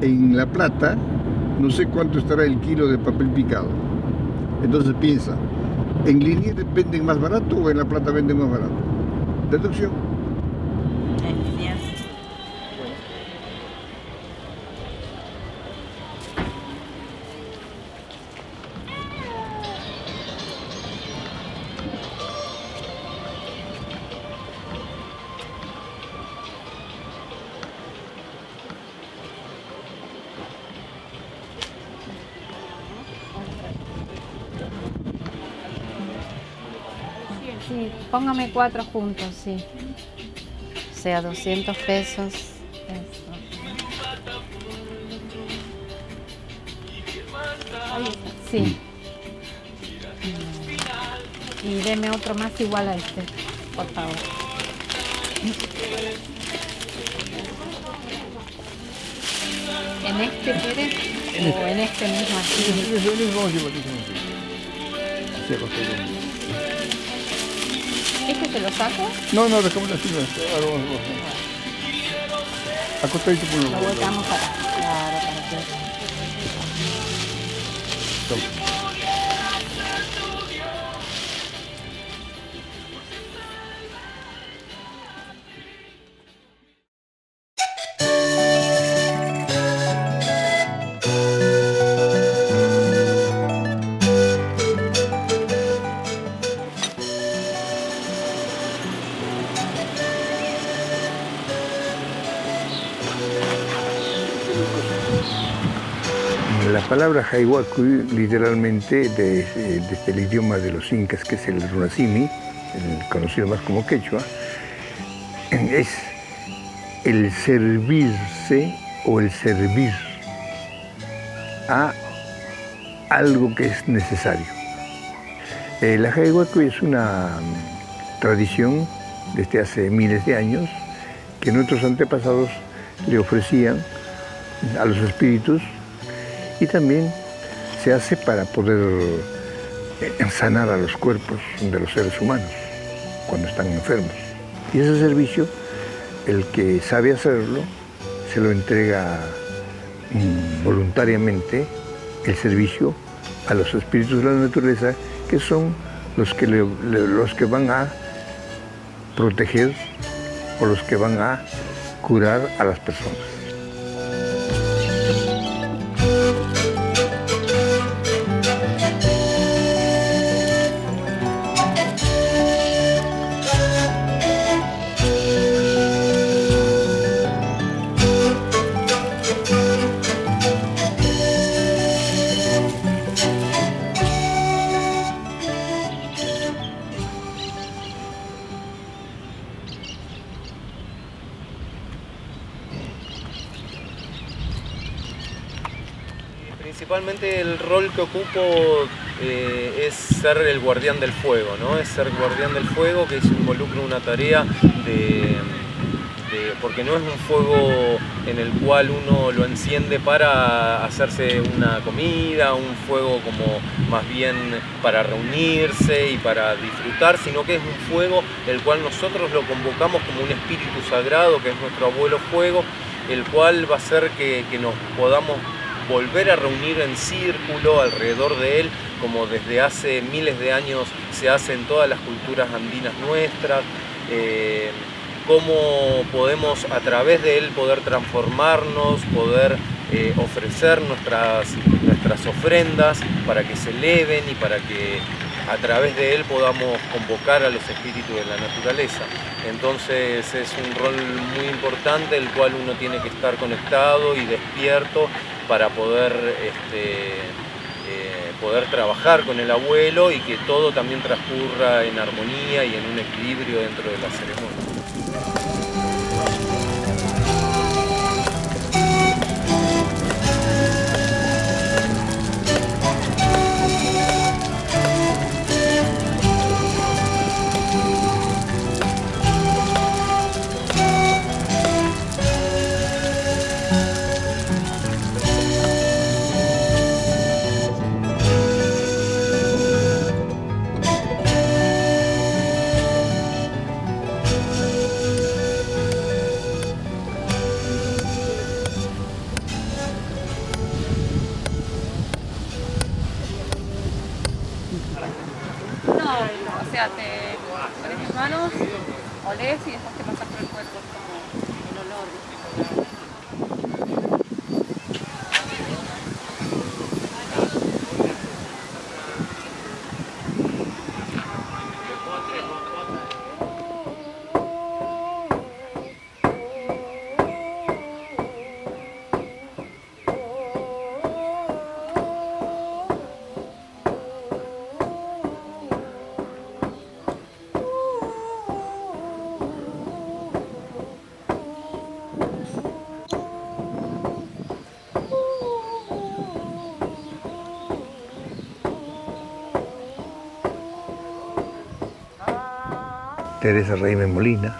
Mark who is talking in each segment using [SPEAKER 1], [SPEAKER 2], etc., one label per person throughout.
[SPEAKER 1] en La Plata no sé cuánto estará el kilo de papel picado. Entonces piensa, ¿en Liniers venden más barato o en La Plata venden más barato? Deducción.
[SPEAKER 2] En Liniers.
[SPEAKER 3] Sí, póngame 4 juntos, sí. O sea, 200 pesos. Eso. Sí. Y deme otro más igual a este, por favor. ¿En este quieres? ¿O en este mismo así? ¿Este te lo saco?
[SPEAKER 1] No, no, dejamos así. Ahora vamos. Acostadito por
[SPEAKER 3] Lo
[SPEAKER 1] los dos.
[SPEAKER 3] volcamos acá. Claro, para que...
[SPEAKER 1] La palabra Jayuacuy, literalmente desde el idioma de los incas, que es el runasimi, el conocido más como quechua, es el servirse o el servir a algo que es necesario. La Jayuacuy es una tradición desde hace miles de años que nuestros antepasados le ofrecían a los espíritus, y también se hace para poder sanar a los cuerpos de los seres humanos cuando están enfermos. Y ese servicio, el que sabe hacerlo, se lo entrega voluntariamente, el servicio a los espíritus de la naturaleza, que son los que van a proteger o los que van a curar a las personas.
[SPEAKER 4] Principalmente el rol que ocupo es ser el guardián del fuego, ¿no? Es ser guardián del fuego, que involucra una tarea porque no es un fuego en el cual uno lo enciende para hacerse una comida, un fuego como más bien para reunirse y para disfrutar, sino que es un fuego el cual nosotros lo convocamos como un espíritu sagrado, que es nuestro abuelo fuego, el cual va a hacer que nos podamos volver a reunir en círculo alrededor de él, como desde hace miles de años se hace en todas las culturas andinas nuestras, cómo podemos a través de él poder transformarnos, poder ofrecer nuestras ofrendas para que se eleven y para que a través de él podamos convocar a los espíritus de la naturaleza. Entonces es un rol muy importante el cual uno tiene que estar conectado y despierto para poder trabajar con el abuelo y que todo también transcurra en armonía y en un equilibrio dentro de la ceremonia.
[SPEAKER 5] sea, te pones las manos, olés y después te pasas por el cuerpo, es como el olor, ¿viste?
[SPEAKER 1] Teresa Raime Molina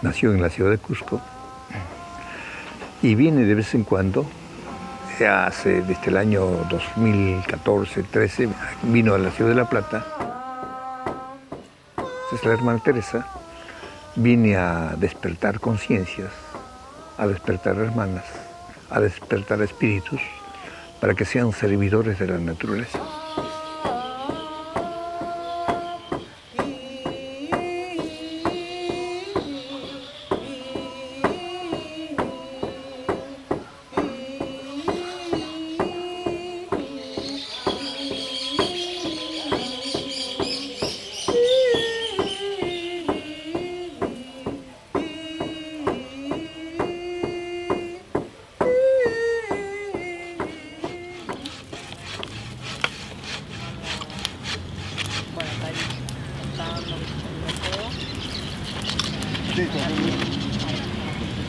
[SPEAKER 1] nació en la ciudad de Cusco y viene de vez en cuando, desde el año 2014-13, vino a la ciudad de La Plata. Entonces la hermana Teresa viene a despertar conciencias, a despertar hermanas, a despertar espíritus, para que sean servidores de la naturaleza.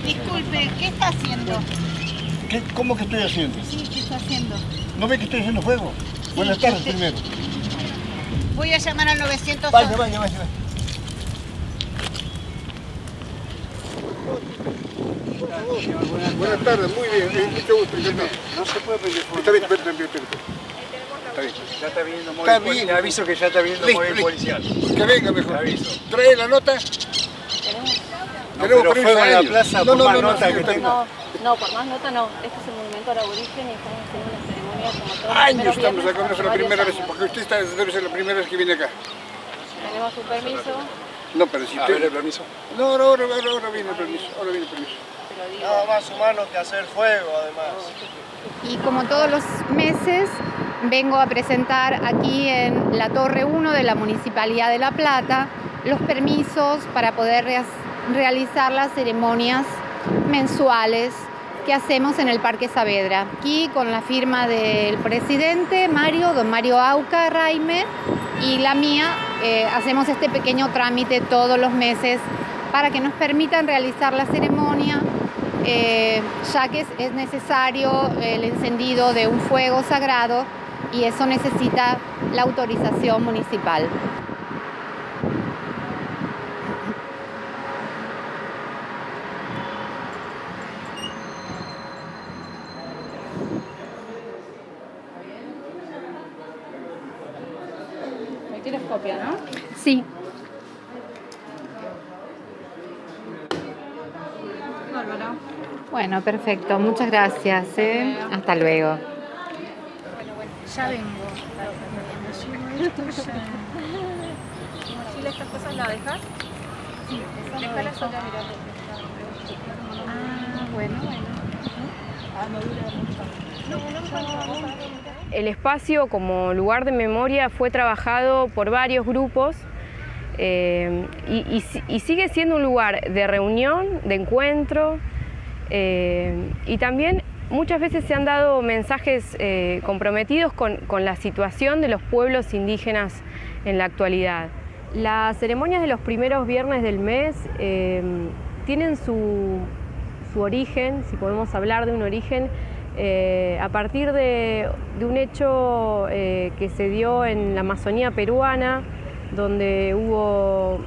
[SPEAKER 2] Disculpe, ¿qué está haciendo?
[SPEAKER 6] ¿Cómo que estoy haciendo?
[SPEAKER 2] Sí, ¿qué está haciendo?
[SPEAKER 6] ¿No ve que estoy haciendo fuego? Buenas tardes primero.
[SPEAKER 2] Voy a llamar al 900.
[SPEAKER 6] Vaya. Buenas tardes, muy bien, mucho gusto. No se puede prender fuego. Está bien, Está bien.
[SPEAKER 7] Ya está viniendo móvil
[SPEAKER 6] Está
[SPEAKER 7] policial.
[SPEAKER 6] bien.
[SPEAKER 7] Te aviso que ya está viniendo móvil policial.
[SPEAKER 6] Que venga mejor.
[SPEAKER 7] Te aviso.
[SPEAKER 6] ¿Trae la nota?
[SPEAKER 7] No, pero fuego en la plaza, por más nota que tenga.
[SPEAKER 5] No, por más nota no. Este es el monumento al aborigen y estamos haciendo una ceremonia como todos los
[SPEAKER 6] Años
[SPEAKER 5] primeros
[SPEAKER 6] estamos
[SPEAKER 5] viernes
[SPEAKER 6] acá, no es
[SPEAKER 5] hace
[SPEAKER 6] la
[SPEAKER 5] varios
[SPEAKER 6] primera vez,
[SPEAKER 5] años.
[SPEAKER 6] porque usted debe ser la primera vez que viene acá.
[SPEAKER 5] Tenemos su permiso,
[SPEAKER 6] No, pero si
[SPEAKER 7] A
[SPEAKER 6] usted...
[SPEAKER 7] ver el permiso.
[SPEAKER 6] No, ahora viene el permiso,
[SPEAKER 5] te lo digo.
[SPEAKER 7] Nada más humanos que hacer fuego, además.
[SPEAKER 3] Y como todos los meses, vengo a presentar aquí en la Torre 1 de la Municipalidad de La Plata los permisos para poder realizar las ceremonias mensuales que hacemos en el Parque Saavedra. Aquí con la firma del presidente don Mario Auca Raime, y la mía, hacemos este pequeño trámite todos los meses para que nos permitan realizar la ceremonia, ya que es necesario el encendido de un fuego sagrado y eso necesita la autorización municipal.
[SPEAKER 5] Ahí tienes copia, ¿no?
[SPEAKER 3] Sí.
[SPEAKER 5] Bárbaro.
[SPEAKER 3] Bueno, perfecto. Muchas gracias. Hasta luego.
[SPEAKER 2] Ya vengo.
[SPEAKER 5] Chile, estas cosas las dejas.
[SPEAKER 2] Sí,
[SPEAKER 5] Déjalas sola, mirá.
[SPEAKER 3] Bueno.
[SPEAKER 8] El espacio como lugar de memoria fue trabajado por varios grupos y sigue siendo un lugar de reunión, de encuentro, y también muchas veces se han dado mensajes comprometidos con la situación de los pueblos indígenas en la actualidad. Las ceremonias de los primeros viernes del mes tienen su origen, si podemos hablar de un origen, a partir de un hecho que se dio en la Amazonía peruana, donde hubo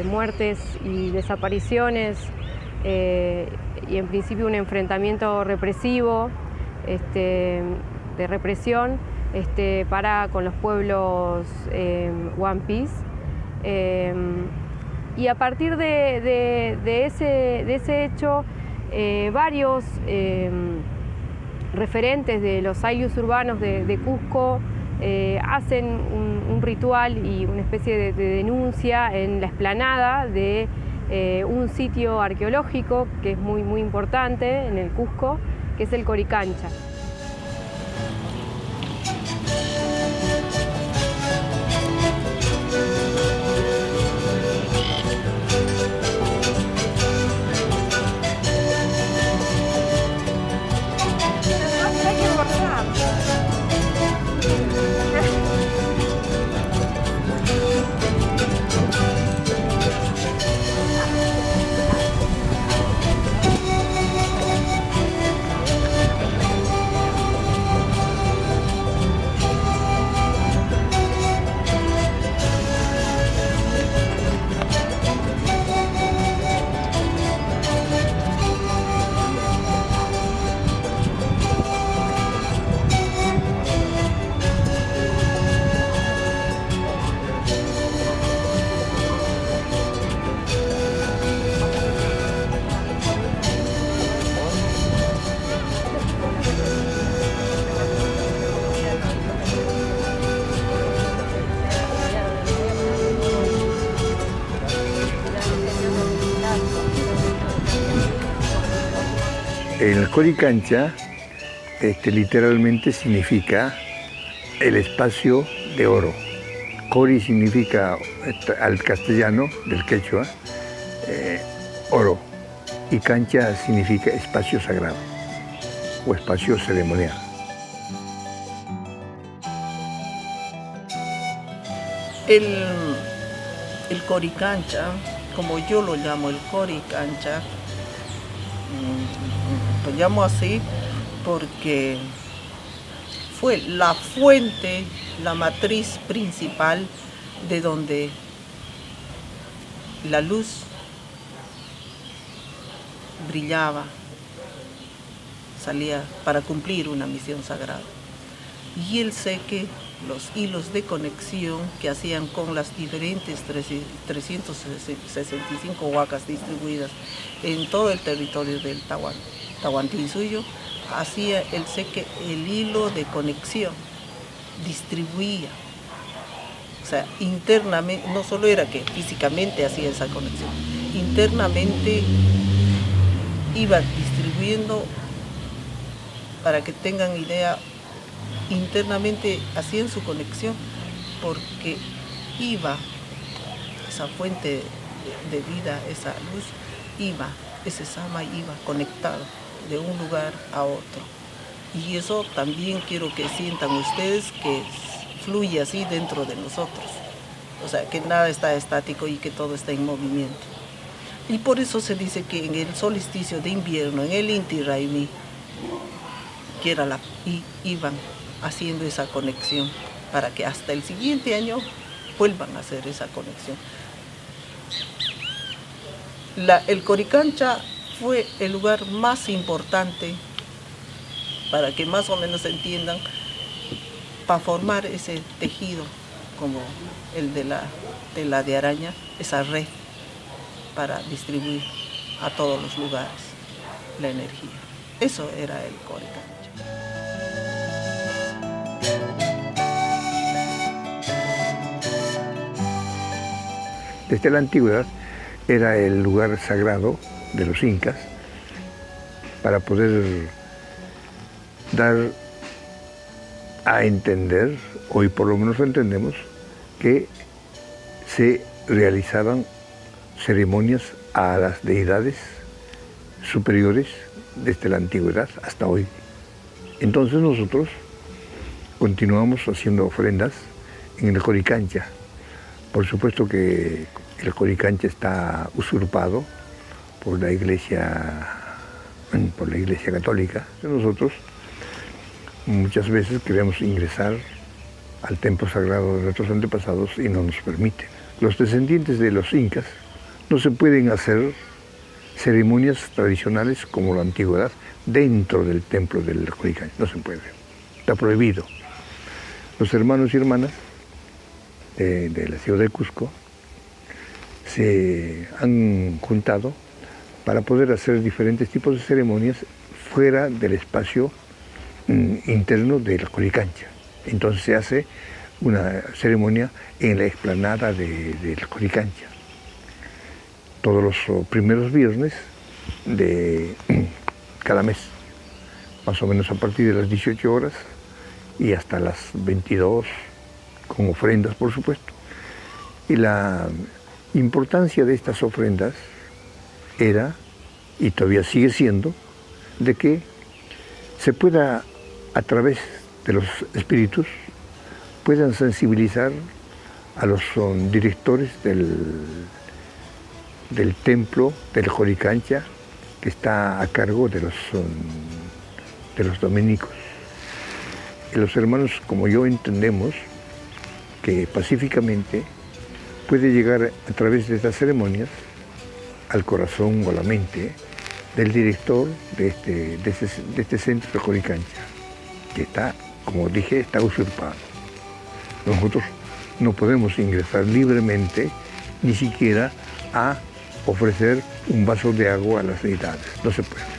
[SPEAKER 8] muertes y desapariciones y en principio un enfrentamiento represivo, de represión con los pueblos Wampis. Y a partir de ese hecho, varios referentes de los ayllus urbanos de Cusco hacen un ritual y una especie de denuncia en la explanada de un sitio arqueológico que es muy, muy importante en el Cusco, que es el Coricancha.
[SPEAKER 1] El Coricancha literalmente significa el espacio de oro. Cori significa al castellano, del quechua, oro. Y cancha significa espacio sagrado o espacio ceremonial.
[SPEAKER 9] El Coricancha, como yo lo llamo, el Coricancha, lo llamo así porque fue la fuente, la matriz principal de donde la luz brillaba, salía para cumplir una misión sagrada. Y él sé que los hilos de conexión que hacían con las diferentes 365 huacas distribuidas en todo el territorio del Tahuantinsuyo, hacía el sé que el hilo de conexión distribuía. O sea, internamente, no solo era que físicamente hacía esa conexión, internamente iba distribuyendo, para que tengan idea, internamente hacían su conexión porque iba, esa fuente de vida, esa luz, iba, ese sama iba conectado de un lugar a otro. Y eso también quiero que sientan ustedes que fluye así dentro de nosotros. O sea, que nada está estático y que todo está en movimiento. Y por eso se dice que en el solsticio de invierno, en el Inti Raymi, que era iban haciendo esa conexión para que hasta el siguiente año vuelvan a hacer esa conexión. El Coricancha fue el lugar más importante, para que más o menos entiendan, para formar ese tejido como el de la tela de araña, esa red para distribuir a todos los lugares la energía. Eso era el Coricancha.
[SPEAKER 1] Desde la antigüedad era el lugar sagrado de los incas para poder dar a entender, hoy por lo menos entendemos, que se realizaban ceremonias a las deidades superiores desde la antigüedad hasta hoy. Entonces nosotros continuamos haciendo ofrendas en el Coricancha. Por supuesto que el Coricancha está usurpado por la Iglesia Católica. Nosotros muchas veces queremos ingresar al templo sagrado de nuestros antepasados y no nos permiten. Los descendientes de los incas no se pueden hacer ceremonias tradicionales como la antigüedad dentro del templo del Coricancha. No se puede. Está prohibido. Los hermanos y hermanas de la ciudad de Cusco se han juntado para poder hacer diferentes tipos de ceremonias fuera del espacio interno del Coricancha. Entonces se hace una ceremonia en la explanada del Joricancha, todos los primeros viernes de cada mes, más o menos a partir de las 18 horas y hasta las 22, con ofrendas por supuesto. Y la importancia de estas ofrendas era, y todavía sigue siendo, de que se pueda, a través de los espíritus, puedan sensibilizar a los directores del templo del Joricancha, que está a cargo de los dominicos. Y los hermanos, como yo, entendemos que pacíficamente puede llegar a través de estas ceremonias al corazón o a la mente del director de este centro de Joricancha, que está, como dije, está usurpado. Nosotros no podemos ingresar libremente, ni siquiera a ofrecer un vaso de agua a las deidades. No se puede.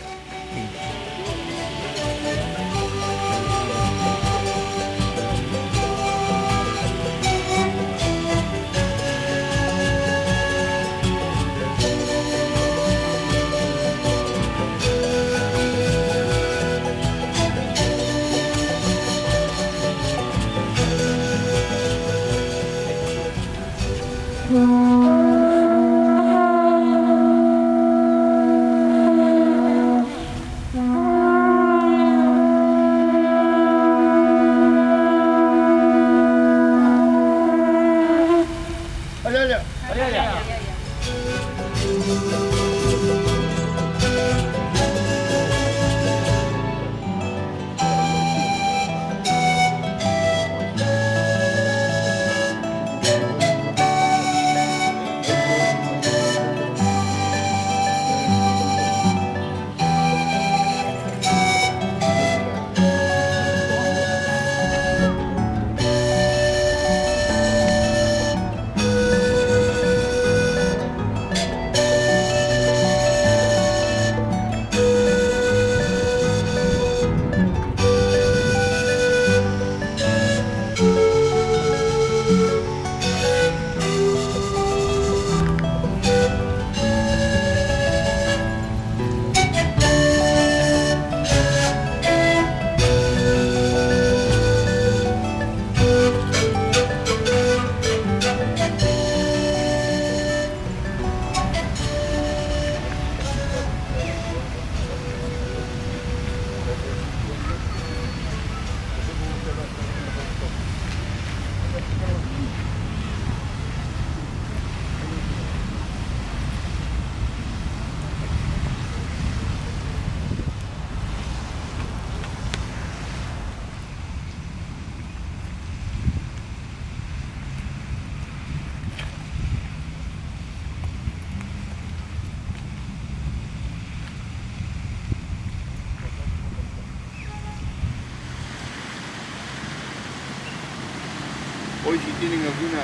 [SPEAKER 6] Hoy si tienen alguna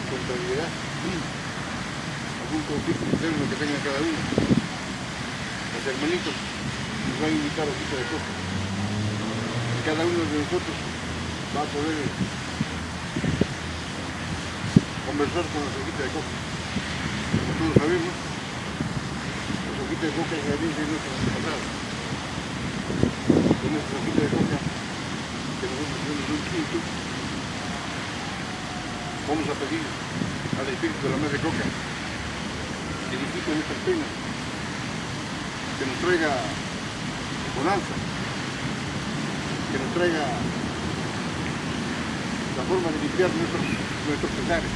[SPEAKER 6] contrariedad, algún conflicto interno que tengan cada uno, los hermanitos nos van a invitar a hojita de coca. Y cada uno de nosotros va a poder conversar con la hojita de coca. Como todos sabemos, la hojita de coca es la herencia de nuestros antepasados. Con nuestra hojita de coca, que nosotros tenemos un quinto, vamos a pedir al Espíritu de la Madre Coca que disipe nuestras penas, que nos traiga bonanza, que nos traiga la forma de limpiar nuestros pesares.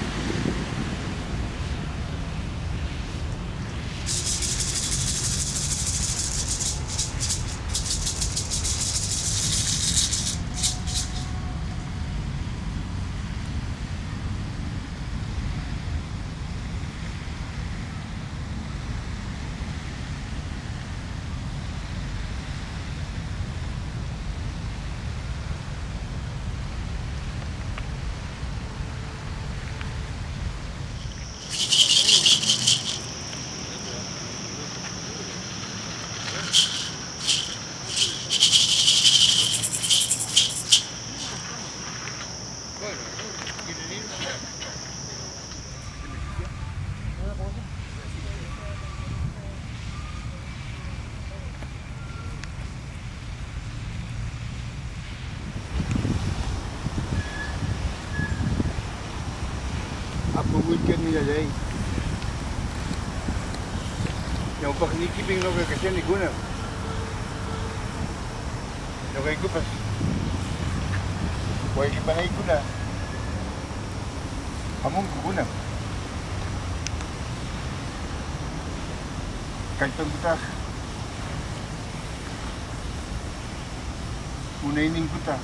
[SPEAKER 6] Apa weekend ni jay. Yang pak ni kiping no ke kasian ni guna. No kay ko pas. Wai ki panay guna. Among guna. Kaitan kita. Unainin kita.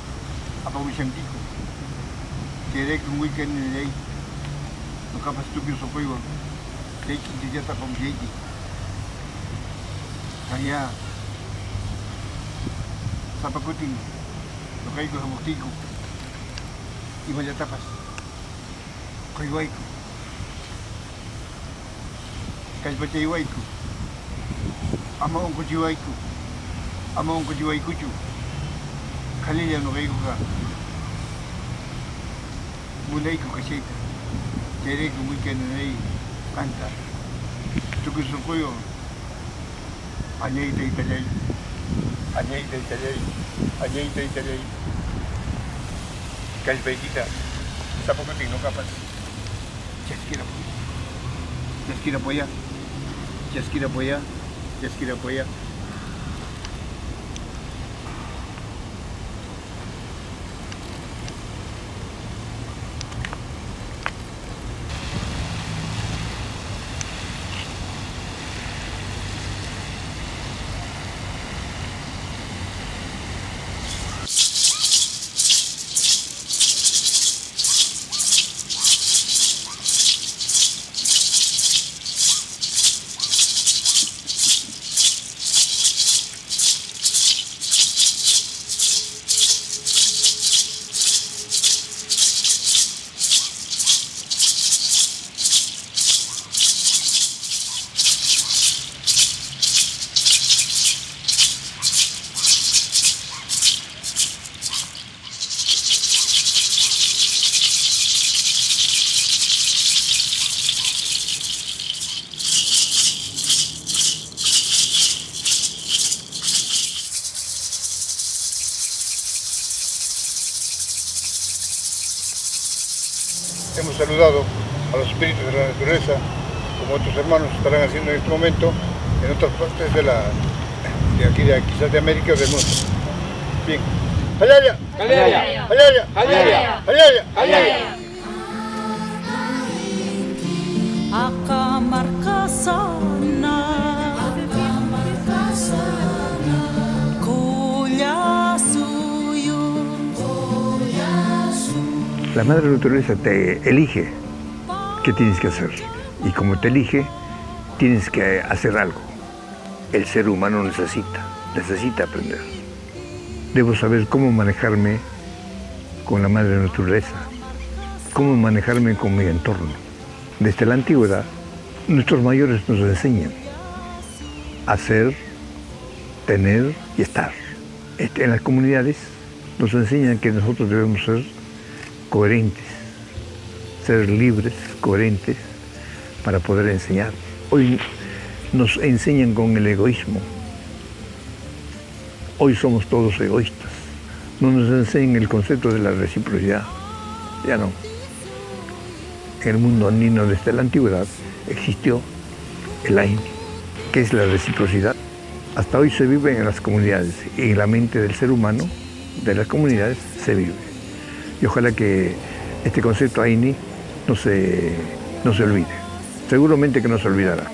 [SPEAKER 6] Apa wisang tiko. Kere kung weekend ni jay. Nakapastupyo sa kuyo. Kaya kinti kong jayki. Kaya sa pagkuting nakay ko hamukti ko. Iba niya tapas. Kayway ko. Kaya pa chayway ko. Amaong ko chiway ko. Amaong ko chiway ko chu. Kalilya nakay ko ka. Mulay ko kasi ito. Kaya kung weekend na ay kanta. Ito gusto ko yun. Anyay tay talay. Anyay tay talay. Anyay tay talay. Kalbay kita. Sa pagkuting no kapas. Chaskira po. Chaskira po ya. Chaskira po ya. Chaskira po ya. Hemos saludado a los espíritus de la naturaleza, como otros hermanos estarán haciendo en este momento en otras partes de aquí, quizás de América o del mundo. Bien. ¡Halaya! ¡Halaya! ¡Halaya! ¡Halaya! ¡Halaya! ¡Halaya!
[SPEAKER 1] La madre naturaleza te elige qué tienes que hacer y como te elige, tienes que hacer algo. El ser humano necesita aprender. Debo saber cómo manejarme con la madre naturaleza, cómo manejarme con mi entorno. Desde la antigüedad, nuestros mayores nos enseñan a ser, tener y estar. En las comunidades nos enseñan que nosotros debemos ser coherentes, ser libres, coherentes, para poder enseñar. Hoy nos enseñan con el egoísmo. Hoy somos todos egoístas. No nos enseñan el concepto de la reciprocidad. Ya no. En el mundo andino desde la antigüedad existió el Aini. ¿Qué es la reciprocidad? Hasta hoy se vive en las comunidades y en la mente del ser humano, de las comunidades, se vive. Y ojalá que este concepto Aini no se olvide. Seguramente que no se olvidará.